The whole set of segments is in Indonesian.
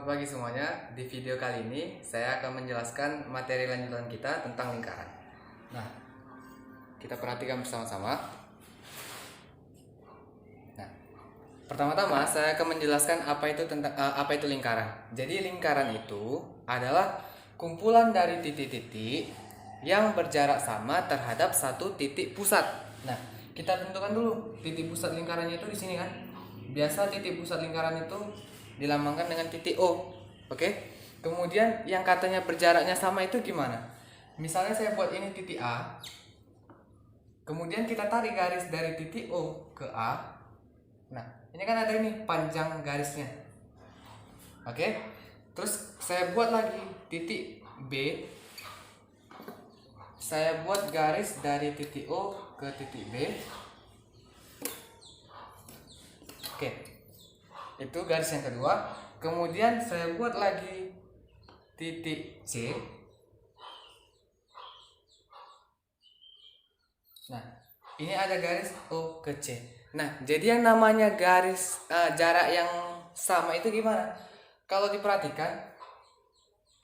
Selamat pagi semuanya. Di video kali ini saya akan menjelaskan materi lanjutan kita tentang lingkaran. Nah, kita perhatikan bersama-sama. Nah, pertama-tama saya akan menjelaskan apa itu lingkaran. Jadi lingkaran itu adalah kumpulan dari titik-titik yang berjarak sama terhadap satu titik pusat. Nah, kita tentukan dulu titik pusat lingkarannya itu di sini kan. Biasa titik pusat lingkaran itu dilambangkan dengan titik O. Oke. Kemudian yang katanya berjaraknya sama itu gimana? Misalnya saya buat ini titik A. Kemudian kita tarik garis dari titik O ke A. Nah, ini kan ada ini panjang garisnya. Oke. Terus saya buat lagi titik B. Saya buat garis dari titik O ke titik B. Oke. Itu garis yang kedua. Kemudian saya buat lagi titik C. Nah, ini ada garis O ke C. Nah, jadi yang namanya garis jarak yang sama itu gimana? Kalau diperhatikan,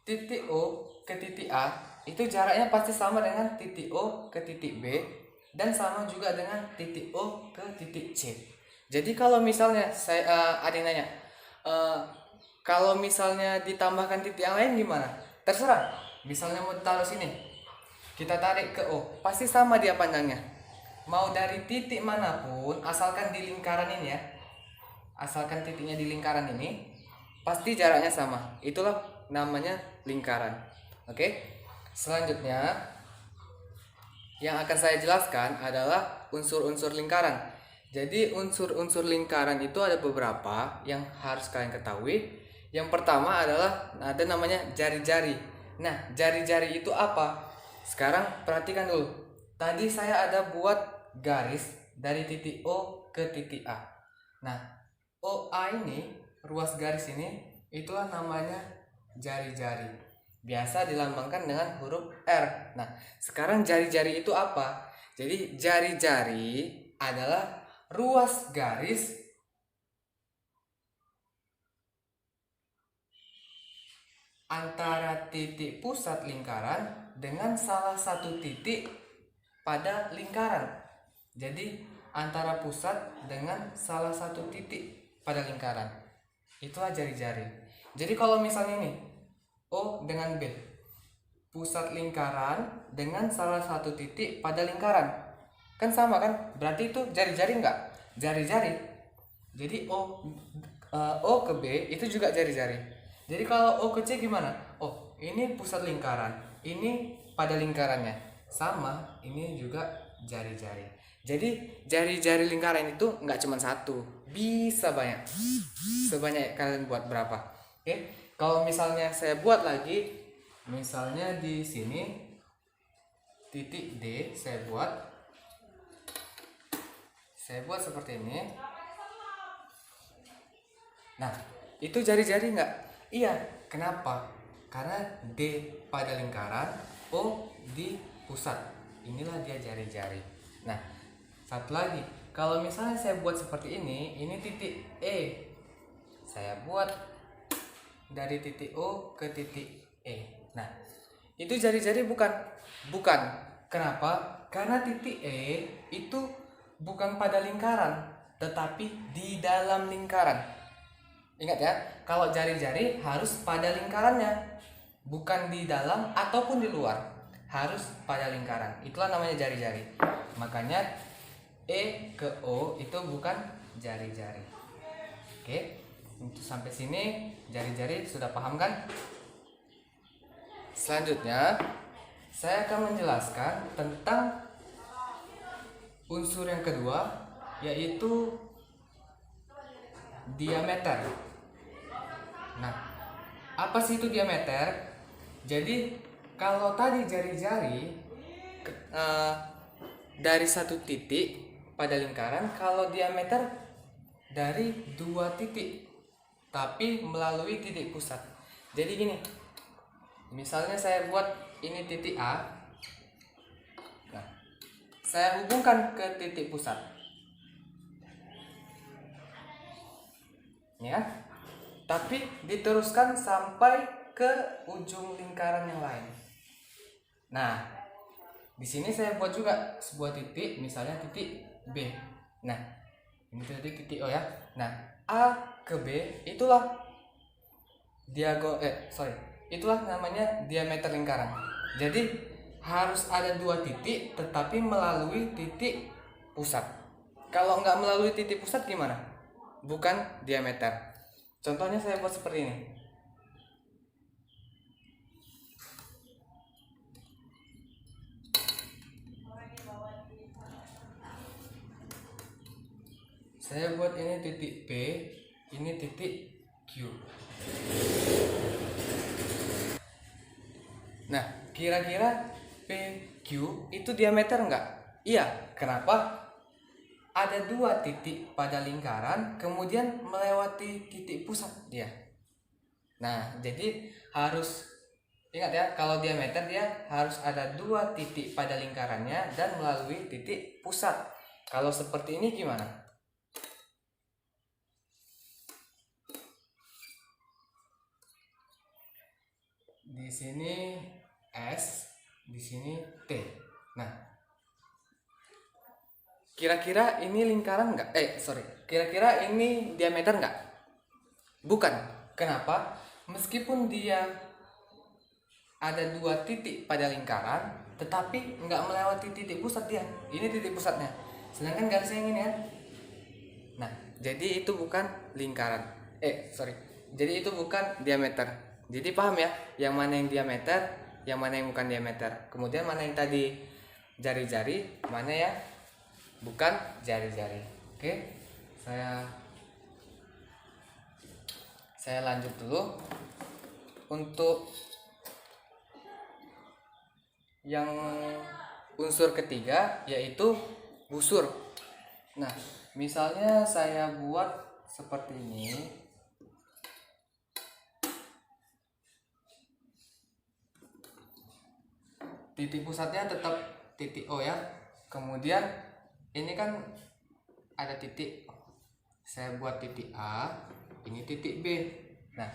titik O ke titik A itu jaraknya pasti sama dengan titik O ke titik B dan sama juga dengan titik O ke titik C. Jadi kalau misalnya ada yang nanya, kalau misalnya ditambahkan titik yang lain gimana? Terserah. Misalnya mau taruh sini, kita tarik ke O, pasti sama dia panjangnya. Mau dari titik manapun, asalkan di lingkaran ini ya, asalkan titiknya di lingkaran ini, pasti jaraknya sama. Itulah namanya lingkaran. Oke. Selanjutnya, yang akan saya jelaskan adalah unsur-unsur lingkaran. Jadi unsur-unsur lingkaran itu ada beberapa yang harus kalian ketahui. Yang pertama adalah ada namanya jari-jari. Nah, jari-jari itu apa? Sekarang perhatikan dulu. Tadi saya ada buat garis dari titik O ke titik A. Nah, OA ini, ruas garis ini, itulah namanya jari-jari. Biasa dilambangkan dengan huruf R. Nah, sekarang jari-jari itu apa? Jadi jari-jari adalah ruas garis antara titik pusat lingkaran dengan salah satu titik pada lingkaran. Jadi antara pusat dengan salah satu titik pada lingkaran. Itulah jari-jari. Jadi kalau misalnya ini O dengan B, pusat lingkaran dengan salah satu titik pada lingkaran. Kan sama kan? Berarti itu jari-jari enggak? Jari-jari. Jadi O ke B itu juga jari-jari. Jadi kalau O ke C gimana? Oh, ini pusat lingkaran. Ini pada lingkarannya. Sama, ini juga jari-jari. Jadi jari-jari lingkaran itu enggak cuma satu. Bisa banyak. Sebanyak kalian buat berapa? Oke. Kalau misalnya saya buat lagi, misalnya di sini titik D saya buat seperti ini. Nah, itu jari-jari nggak? Iya. Kenapa? Karena D pada lingkaran, O di pusat. Inilah dia jari-jari. Nah, satu lagi. Kalau misalnya saya buat seperti ini titik E. Saya buat dari titik O ke titik E. Nah, itu jari-jari bukan? Bukan. Kenapa? Karena titik E itu bukan pada lingkaran, tetapi di dalam lingkaran. Ingat ya, kalau jari-jari harus pada lingkarannya, bukan di dalam ataupun di luar. Harus pada lingkaran. Itulah namanya jari-jari. Makanya E ke O itu bukan jari-jari. Oke, untuk sampai sini jari-jari sudah paham kan? Selanjutnya, saya akan menjelaskan tentang unsur yang kedua, yaitu diameter. Nah, apa sih itu diameter? Jadi kalau tadi jari-jari dari satu titik pada lingkaran, kalau diameter dari dua titik, tapi melalui titik pusat. Jadi gini, misalnya saya buat ini titik A. Nah, saya hubungkan ke titik pusat. Ya. tapi diteruskan sampai ke ujung lingkaran yang lain. Nah, di sini saya buat juga sebuah titik, misalnya titik B. Nah, ini tadi titik O ya. Nah, A ke B itulah itulah namanya diameter lingkaran. Jadi harus ada dua titik tetapi melalui titik pusat. Kalau nggak melalui titik pusat gimana? Bukan diameter. Contohnya saya buat seperti ini. Saya buat ini titik P, ini titik Q. Nah, kira-kira PQ itu diameter enggak? Iya, kenapa? Ada dua titik pada lingkaran, kemudian melewati titik pusat dia. Nah, jadi harus ingat ya, kalau diameter dia harus ada dua titik pada lingkarannya dan melalui titik pusat. Kalau seperti ini gimana? Di sini S, di sini T. Nah, kira-kira ini lingkaran enggak? Kira-kira ini diameter enggak? Bukan. Kenapa? Meskipun dia ada dua titik pada lingkaran, tetapi enggak melewati titik pusat dia. Ini titik pusatnya. Sedangkan garisnya yang ini ya. Nah, jadi itu bukan lingkaran. Jadi itu bukan diameter. Jadi paham ya, yang mana yang diameter, yang mana yang bukan diameter. Kemudian mana yang tadi jari-jari, mana ya bukan jari-jari. Oke, saya lanjut dulu untuk yang unsur ketiga, yaitu busur. Nah, misalnya saya buat seperti ini. Titik pusatnya tetap titik O ya. Kemudian ini kan ada titik, saya buat titik A, ini titik B. Nah,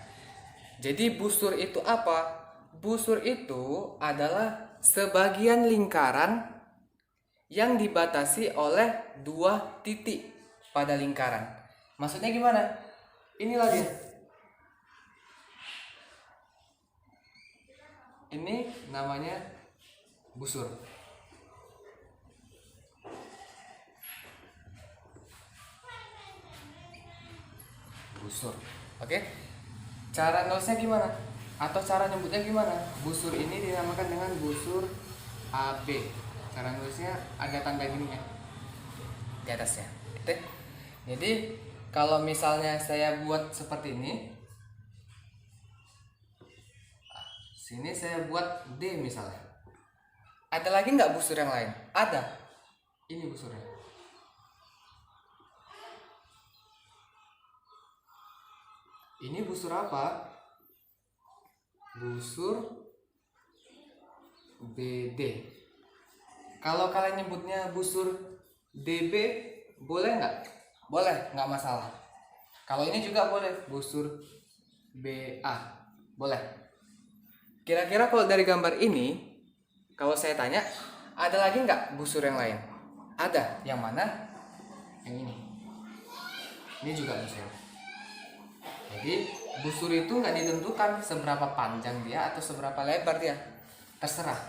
jadi busur itu apa? Busur itu adalah sebagian lingkaran yang dibatasi oleh dua titik pada lingkaran. Maksudnya gimana? Inilah dia. Ini namanya busur. Busur. Oke. Cara nulisnya gimana? Atau cara nyebutnya gimana? Busur ini dinamakan dengan busur AB. Cara nulisnya agak tanda gini ya. Di atasnya. Oke. Jadi kalau misalnya saya buat seperti ini, sini saya buat D misalnya. Ada lagi nggak busur yang lain? Ada. Ini busurnya. Ini busur apa? Busur BD. Kalau kalian nyebutnya busur DB, boleh nggak? Boleh, nggak masalah. Kalau ini juga boleh, busur BA. Boleh. Kira-kira kalau dari gambar ini, kalau saya tanya, ada lagi nggak busur yang lain? Ada. Yang mana? Yang ini. Ini juga busur. Jadi busur itu nggak ditentukan seberapa panjang dia atau seberapa lebar dia. Terserah.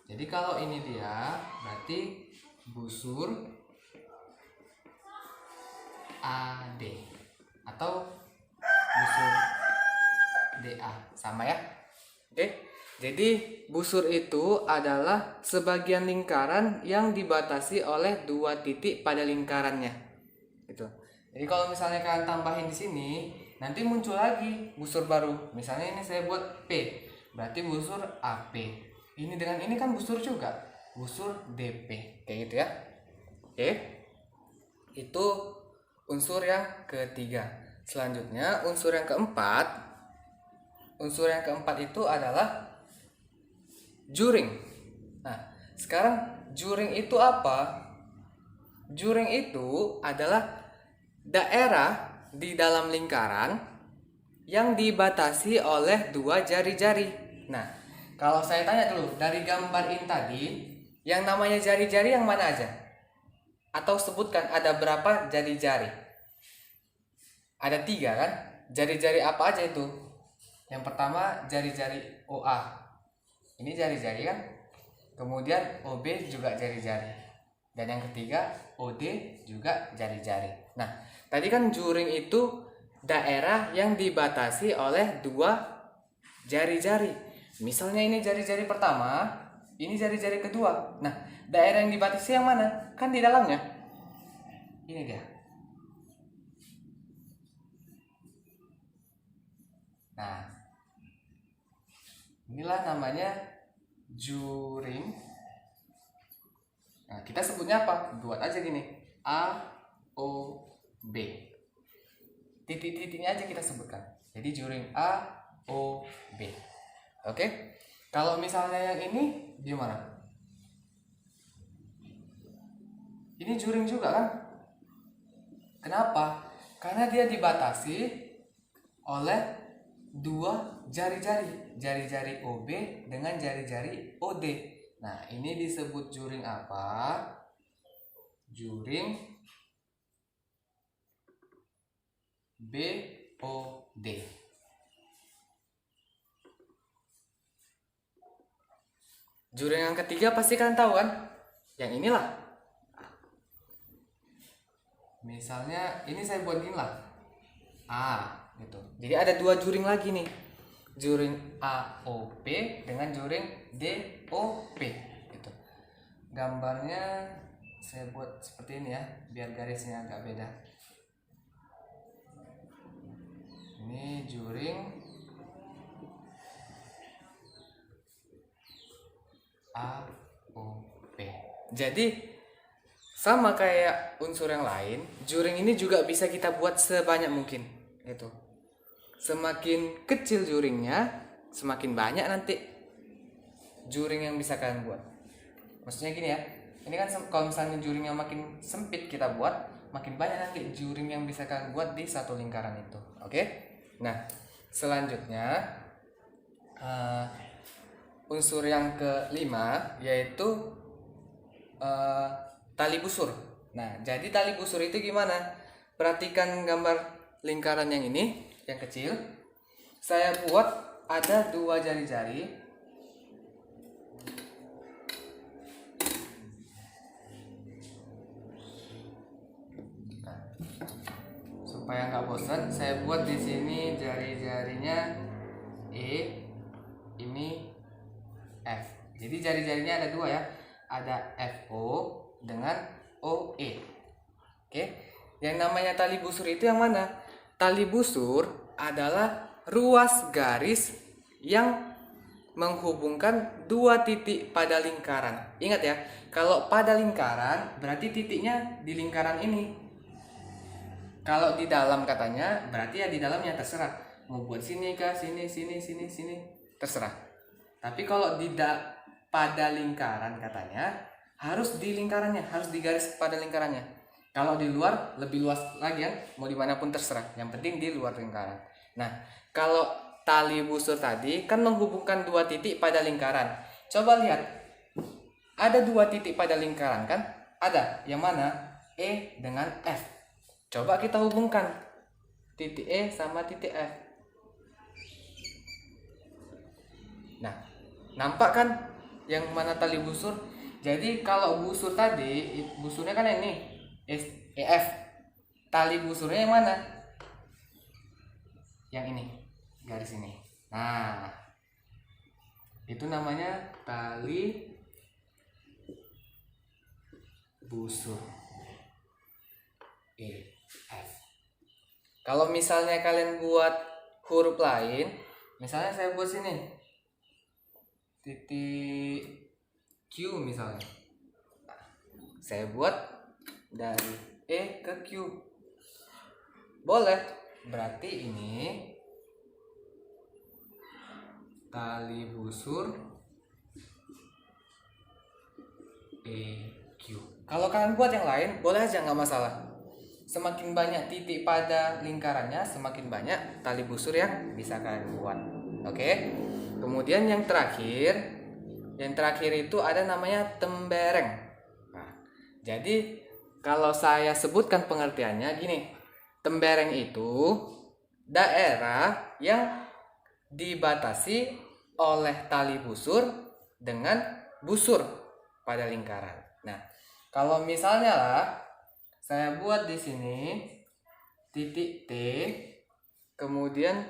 Jadi kalau ini dia, berarti busur AD atau busur DA. Sama ya? Oke. Jadi busur itu adalah sebagian lingkaran yang dibatasi oleh dua titik pada lingkarannya. Gitu. Jadi kalau misalnya kalian tambahin di sini, nanti muncul lagi busur baru. Misalnya ini saya buat P, berarti busur AP. Ini dengan ini kan busur juga, busur DP, kayak gitu ya. Oke. Itu unsur yang ketiga. Selanjutnya unsur yang keempat. Unsur yang keempat itu adalah juring. Nah, sekarang juring itu apa? Juring itu adalah daerah di dalam lingkaran yang dibatasi oleh dua jari-jari. Nah, kalau saya tanya dulu, dari gambar ini tadi, yang namanya jari-jari yang mana aja? Atau sebutkan ada berapa jari-jari? Ada 3 kan? Jari-jari apa aja itu? Yang pertama jari-jari OA. Ini jari-jari kan? Kemudian OB juga jari-jari. Dan yang ketiga OD juga jari-jari. Nah, tadi kan juring itu daerah yang dibatasi oleh dua jari-jari. Misalnya ini jari-jari pertama, ini jari-jari kedua. Nah, daerah yang dibatasi yang mana? Kan di dalamnya. Ini dia. Nah, inilah namanya juring. Nah, kita sebutnya apa? Buat aja gini. A, O, B. Titik-titiknya aja kita sebutkan. Jadi juring A, O, B. Oke? Kalau misalnya yang ini gimana? Ini juring juga kan? Kenapa? Karena dia dibatasi oleh dua jari-jari, jari-jari OB dengan jari-jari OD. Nah, ini disebut juring apa? Juring BOD. Juring yang ketiga pasti kalian tahu kan? Yang inilah. Misalnya ini saya buat gini lah. A gitu. Jadi ada dua juring lagi nih. Juring AOP dengan juring DOP gitu. Gambarnya saya buat seperti ini ya, biar garisnya agak beda. Ini juring AOP. Jadi sama kayak unsur yang lain, juring ini juga bisa kita buat sebanyak mungkin gitu. Semakin kecil juringnya, semakin banyak nanti juring yang bisa kalian buat. Maksudnya gini ya, ini kan kalau misalnya juring yang makin sempit kita buat, makin banyak nanti juring yang bisa kalian buat di satu lingkaran itu. Oke? Nah, selanjutnya unsur yang kelima yaitu tali busur. Nah, jadi tali busur itu gimana? Perhatikan gambar lingkaran yang ini, yang kecil. Saya buat ada dua jari-jari. Nah, supaya nggak bosan, saya buat di sini jari-jarinya E, ini F. Jadi jari-jarinya ada dua ya. Ada FO dengan OE. Oke. Yang namanya tali busur itu yang mana? Tali busur adalah ruas garis yang menghubungkan dua titik pada lingkaran. Ingat ya, kalau pada lingkaran berarti titiknya di lingkaran ini. Kalau di dalam katanya berarti ya di dalamnya, terserah. Mau buat sini kah, sini, terserah. Tapi kalau pada lingkaran katanya harus di lingkarannya, harus di garis pada lingkarannya. Kalau di luar lebih luas lagi ya, mau dimanapun terserah. Yang penting di luar lingkaran. Nah, kalau tali busur tadi kan menghubungkan dua titik pada lingkaran. Coba lihat, ada dua titik pada lingkaran kan? Ada, yang mana? E dengan F. Coba kita hubungkan titik E sama titik F. Nah, nampak kan yang mana tali busur? Jadi kalau busur tadi, busurnya kan ini EF. Tali busurnya yang mana? Yang ini, garis ini. Nah, itu namanya tali busur EF. Kalau misalnya kalian buat huruf lain, misalnya saya buat sini titik Q misalnya. Saya buat dari E ke Q. Boleh. Berarti ini tali busur EQ. Kalau kalian buat yang lain, boleh aja, nggak masalah. semakin banyak titik pada lingkarannya, semakin banyak tali busur yang bisa kalian buat. Oke. Kemudian yang terakhir itu ada namanya tembereng. Nah, jadi kalau saya sebutkan pengertiannya gini, tembereng itu daerah yang dibatasi oleh tali busur dengan busur pada lingkaran. Nah, kalau misalnya lah saya buat di sini titik T, kemudian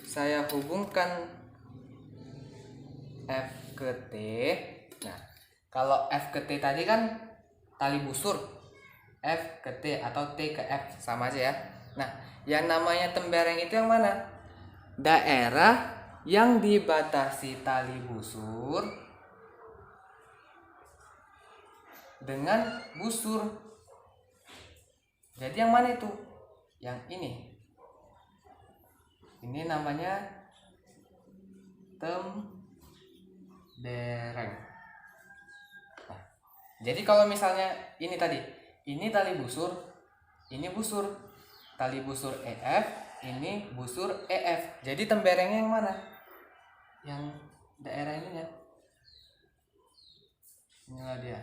saya hubungkan F ke T. Nah, kalau F ke T tadi kan tali busur, F ke T atau T ke F sama aja ya. Nah, yang namanya tembereng itu yang mana? Daerah yang dibatasi tali busur dengan busur. Jadi yang mana itu? Yang ini. Ini namanya tembereng. Nah, jadi kalau misalnya ini tadi, ini tali busur, ini busur, tali busur EF, ini busur EF. Jadi temberengnya yang mana? Yang daerah ininya. Inilah dia,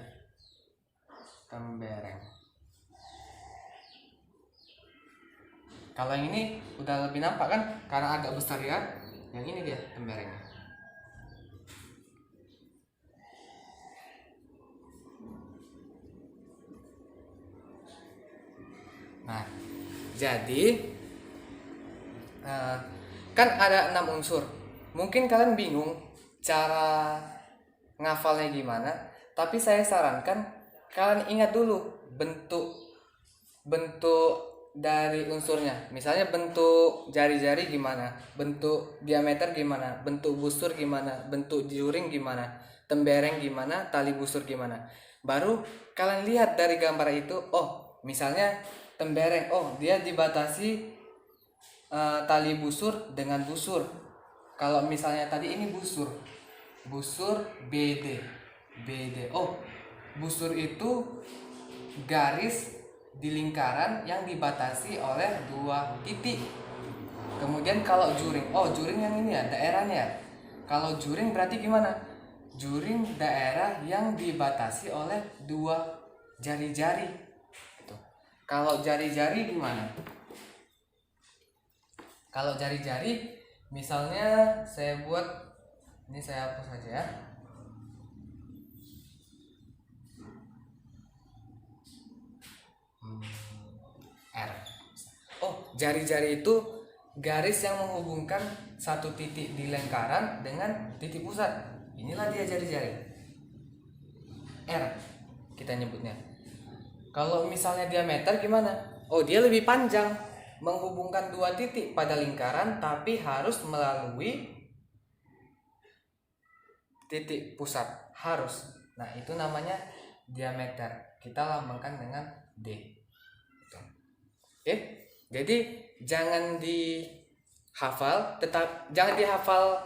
tembereng. Kalau yang ini udah lebih nampak kan, karena agak besar ya. Yang ini dia temberengnya. Nah, jadi kan ada 6 unsur. Mungkin kalian bingung cara ngafalnya gimana, tapi saya sarankan kalian ingat dulu bentuk dari unsurnya. Misalnya bentuk jari-jari gimana, bentuk diameter gimana, bentuk busur gimana, bentuk juring gimana, tembereng gimana, tali busur gimana. Baru kalian lihat dari gambar itu, oh misalnya tembereng, oh dia dibatasi tali busur dengan busur. Kalau misalnya tadi ini busur BD, oh busur itu garis di lingkaran yang dibatasi oleh 2 titik. Kemudian kalau juring, oh juring yang ini ya daerahnya. Kalau juring berarti gimana? Juring daerah yang dibatasi oleh 2 jari-jari. Gitu. Kalau jari-jari gimana? Kalau jari-jari, misalnya saya buat, ini saya hapus saja ya. R. Oh, jari-jari itu garis yang menghubungkan satu titik di lingkaran dengan titik pusat. Inilah dia jari-jari. R kita nyebutnya. Kalau misalnya diameter gimana? Oh, dia lebih panjang, menghubungkan 2 titik pada lingkaran tapi harus melalui titik pusat, harus. Nah, itu namanya diameter. Kita lambangkan dengan D. Oke? Jadi jangan dihafal, jangan dihafal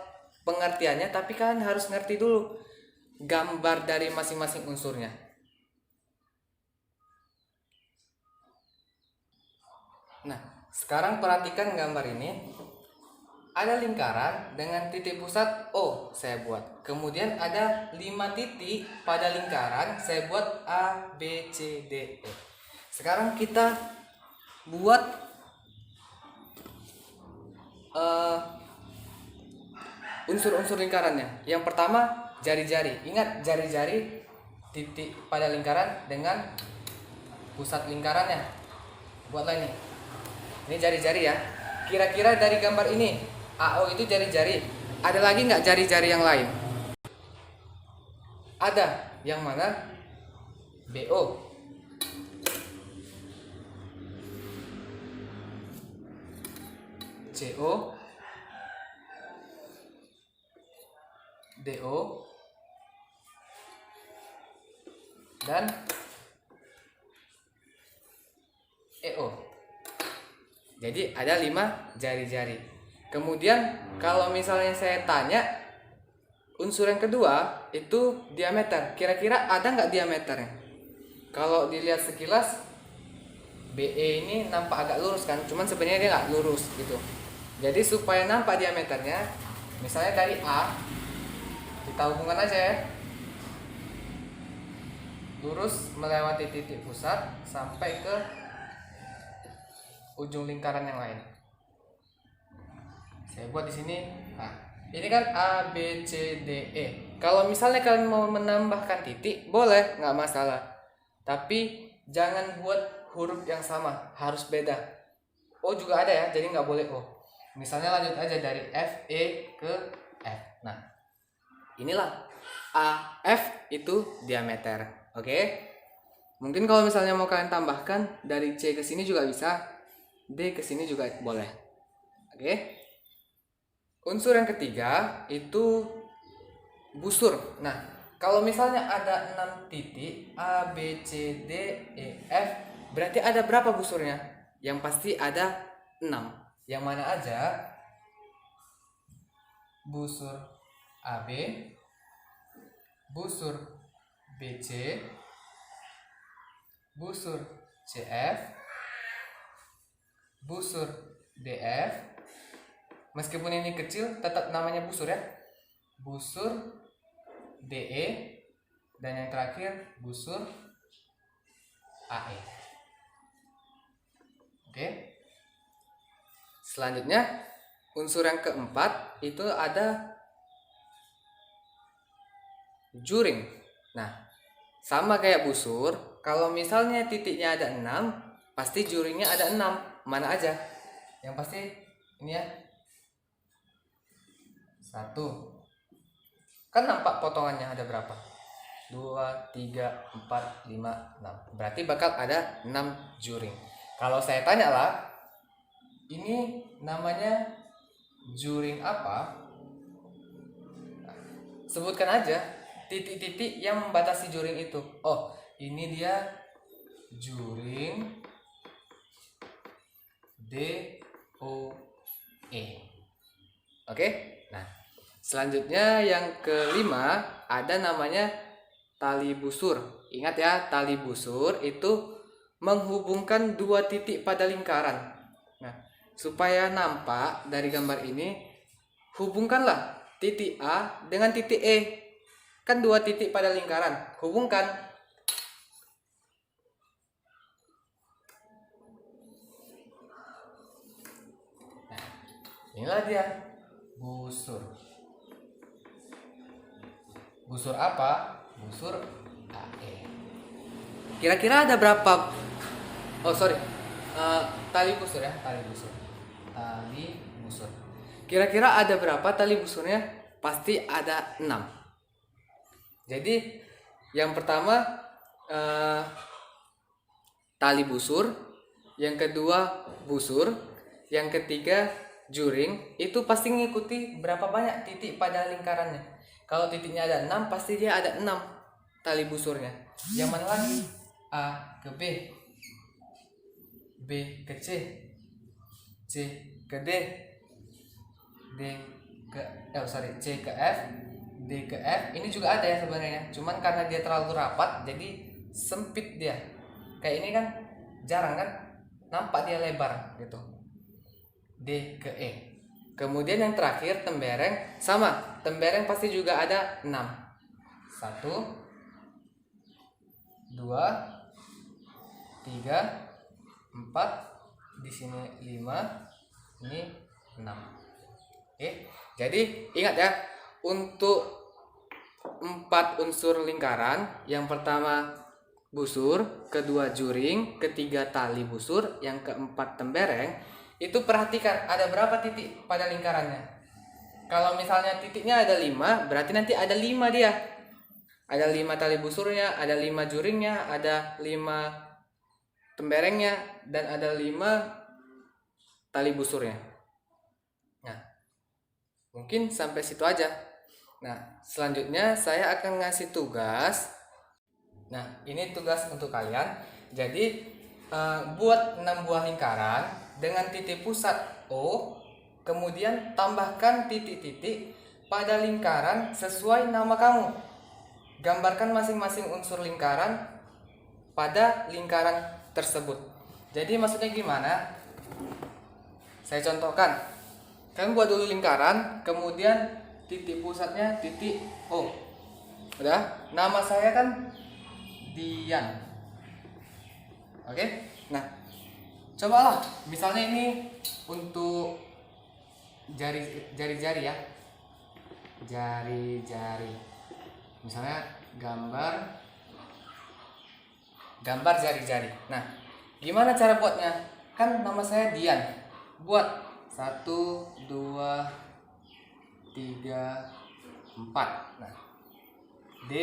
pengertiannya, tapi kalian harus ngerti dulu gambar dari masing-masing unsurnya. Nah, sekarang perhatikan gambar ini. Ada lingkaran dengan titik pusat O, saya buat. Kemudian ada 5 titik pada lingkaran, saya buat A, B, C, D, E. Sekarang kita buat unsur-unsur lingkarannya. Yang pertama jari-jari. Ingat jari-jari titik pada lingkaran dengan pusat lingkarannya. Buatlah ini. Ini jari-jari ya. Kira-kira dari gambar ini AO itu jari-jari. Ada lagi nggak jari-jari yang lain? Ada. Yang mana? BO. CO. DO. Dan EO. Jadi ada 5 jari-jari. Kemudian kalau misalnya saya tanya unsur yang kedua itu diameter. Kira-kira ada nggak diameternya? Kalau dilihat sekilas BE ini nampak agak lurus kan, cuman sebenarnya dia nggak lurus gitu. Jadi supaya nampak diameternya, misalnya dari A kita hubungkan aja ya, lurus melewati titik pusat sampai ke ujung lingkaran yang lain. Saya buat di sini. Nah, ini kan A, B, C, D, E. Kalau misalnya kalian mau menambahkan titik, boleh, nggak masalah. Tapi jangan buat huruf yang sama, harus beda. O juga ada ya, jadi nggak boleh O. Misalnya lanjut aja dari F, E ke F. Nah, inilah A, F itu diameter. Oke? Mungkin kalau misalnya mau kalian tambahkan dari C ke sini juga bisa, D ke sini juga boleh. Oke? Unsur yang ketiga itu busur. Nah, kalau misalnya ada 6 titik A, B, C, D, E, F, berarti ada berapa busurnya? Yang pasti ada 6. Yang mana aja? Busur AB, busur BC, busur CF, busur DF. Meskipun ini kecil, tetap namanya busur ya. Busur DE, dan yang terakhir busur AE. Oke. Selanjutnya, unsur yang keempat itu ada juring. Nah, sama kayak busur, kalau misalnya titiknya ada 6, pasti juringnya ada 6. Mana aja? Yang pasti ini ya. 1. Kan nampak potongannya ada berapa? 2, 3, 4, 5, 6. Berarti bakal ada 6 juring. Kalau saya tanya lah, ini namanya juring apa? Sebutkan aja titik-titik yang membatasi juring itu. Oh, ini dia juring DOE. Oke? Nah, selanjutnya yang kelima ada namanya tali busur. Ingat ya, tali busur itu menghubungkan 2 titik pada lingkaran. Nah, supaya nampak dari gambar ini, hubungkanlah titik A dengan titik E. Kan 2 titik pada lingkaran, hubungkan. Nah, inilah dia busur. Busur apa? Busur AE. Kira-kira ada berapa? Oh sorry, tali busur ya, tali busur. Tali busur. Kira-kira ada berapa tali busurnya? Pasti ada 6. Jadi yang pertama tali busur, yang kedua busur, yang ketiga juring. Itu pasti ngikuti berapa banyak titik pada lingkarannya. Kalau titiknya ada 6, pasti dia ada 6 tali busurnya. Yang mana lagi? A ke B, B ke C, C ke D, D ke C ke F, D ke F. Ini juga ada ya sebenarnya. Cuman karena dia terlalu rapat, jadi sempit dia. Kayak ini kan jarang kan, nampak dia lebar gitu. D ke E. Kemudian yang terakhir tembereng, sama. Tembereng pasti juga ada 6. 1, 2, 3, 4, di sini 5, ini 6. Oke. Jadi ingat ya, untuk 4 unsur lingkaran, yang pertama busur, kedua juring, ketiga tali busur, yang keempat tembereng, itu perhatikan ada berapa titik pada lingkarannya. Kalau misalnya titiknya ada 5, berarti nanti ada 5 dia. Ada 5 tali busurnya, ada 5 juringnya, ada 5 temberengnya, dan ada 5 tali busurnya. Nah, mungkin sampai situ aja. Nah, selanjutnya saya akan ngasih tugas. Nah, ini tugas untuk kalian. Jadi buat 6 buah lingkaran dengan titik pusat O, kemudian tambahkan titik-titik pada lingkaran sesuai nama kamu. Gambarkan masing-masing unsur lingkaran pada lingkaran tersebut. Jadi maksudnya gimana? Saya contohkan. Kalian buat dulu lingkaran, kemudian titik pusatnya titik O. Udah? Nama saya kan Dian. Oke? Nah, cobalah. Misalnya ini untuk jari-jari ya. Jari-jari. Misalnya gambar jari-jari. Nah, gimana cara buatnya? Kan nama saya Dian. Buat 1, 2, 3, 4. Nah, D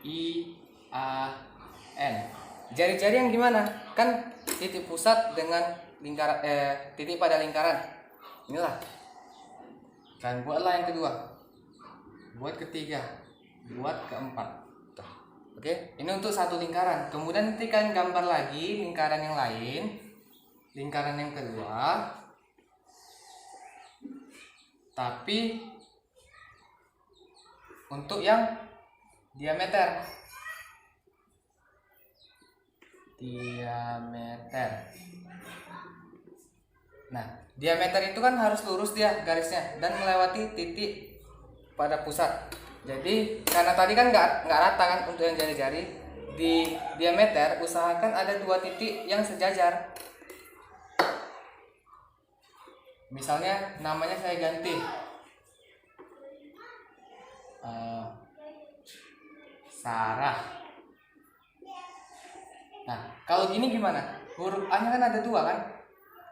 I A N. Jari-jari yang gimana? Kan titik pusat dengan lingkaran titik pada lingkaran. Inilah. Kan buatlah yang kedua. Buat ketiga. Buat keempat. Tuh. Oke, ini untuk satu lingkaran. Kemudian nanti kan gambar lagi lingkaran yang lain. Lingkaran yang kedua. Tapi untuk yang diameter. Nah, diameter itu kan harus lurus dia garisnya dan melewati titik pada pusat. Jadi karena tadi kan nggak rata kan untuk yang jari-jari, di diameter usahakan ada 2 titik yang sejajar. Misalnya namanya saya ganti Sarah. Nah, kalau gini gimana? Huruf A nya kan ada 2 kan?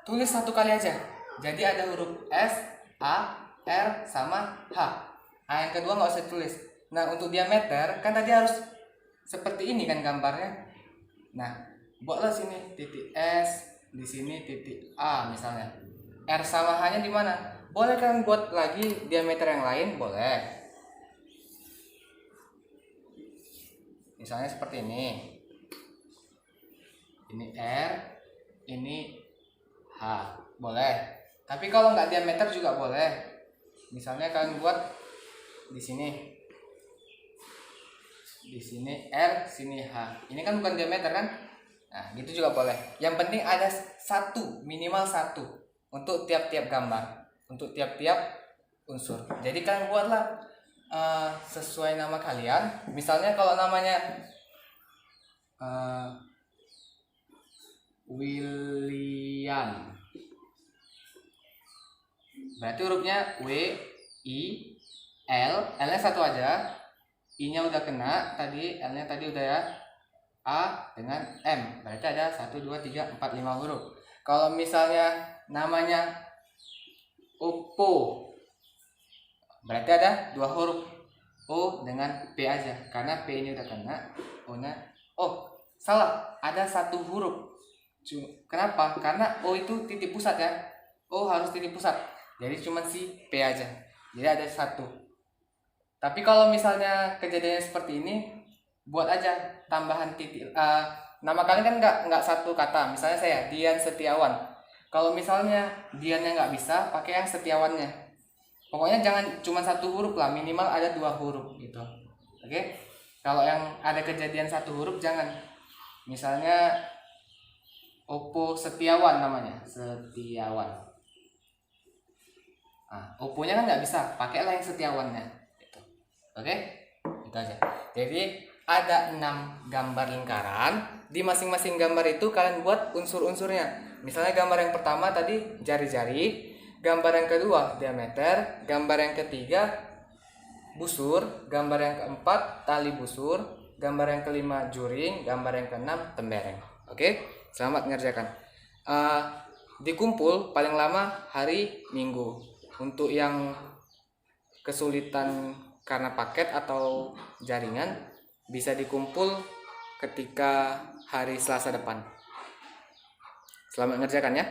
Tulis 1 kali aja. Jadi ada huruf S, A, R, sama H. A yang kedua nggak usah tulis. Nah, untuk diameter kan tadi harus seperti ini kan gambarnya. Nah, buatlah sini titik S, di sini titik A misalnya. R sama H-nya di mana? Boleh kan buat lagi diameter yang lain, boleh. Misalnya seperti ini. Ini R, ini H, boleh. Tapi kalau nggak diameter juga boleh. Misalnya kalian buat di sini. Di sini R, sini H. Ini kan bukan diameter kan? Nah, gitu juga boleh. Yang penting ada 1, minimal 1 untuk tiap-tiap gambar, untuk tiap-tiap unsur. Jadi kalian buatlah sesuai nama kalian. Misalnya kalau namanya William, berarti hurufnya W, I, L, L-nya 1 aja, I-nya udah kena tadi, L-nya tadi udah ya, A dengan M, berarti ada 1, 2, 3, 4, 5 huruf. Kalau misalnya namanya Oppo, berarti ada 2 huruf, O dengan P aja, karena P ini udah kena, O-nya, salah, ada 1 huruf. Kenapa? Karena O itu titik pusat ya. O harus titik pusat. Jadi cuma si P aja. Jadi ada 1. Tapi kalau misalnya kejadiannya seperti ini, buat aja tambahan titik. Nama kalian kan nggak 1 kata. Misalnya saya Dian Setiawan. Kalau misalnya Diannya nggak bisa, pakai yang Setiawannya. Pokoknya jangan cuma 1 huruf lah. Minimal ada 2 huruf gitu. Oke? Kalau yang ada kejadian 1 huruf jangan. Misalnya Oppo Setiawan namanya, Setiawan. Oppo-nya kan nggak bisa, pakailah yang Setiawannya. Gitu. Oke, itu aja. Jadi ada 6 gambar lingkaran. Di masing-masing gambar itu kalian buat unsur-unsurnya. Misalnya gambar yang pertama tadi jari-jari, gambar yang kedua diameter, gambar yang ketiga busur, gambar yang keempat tali busur, gambar yang kelima juring, gambar yang keenam tembereng. Oke? Selamat mengerjakan. Dikumpul paling lama hari Minggu. Untuk yang kesulitan karena paket atau jaringan bisa dikumpul ketika hari Selasa depan. Selamat mengerjakan ya.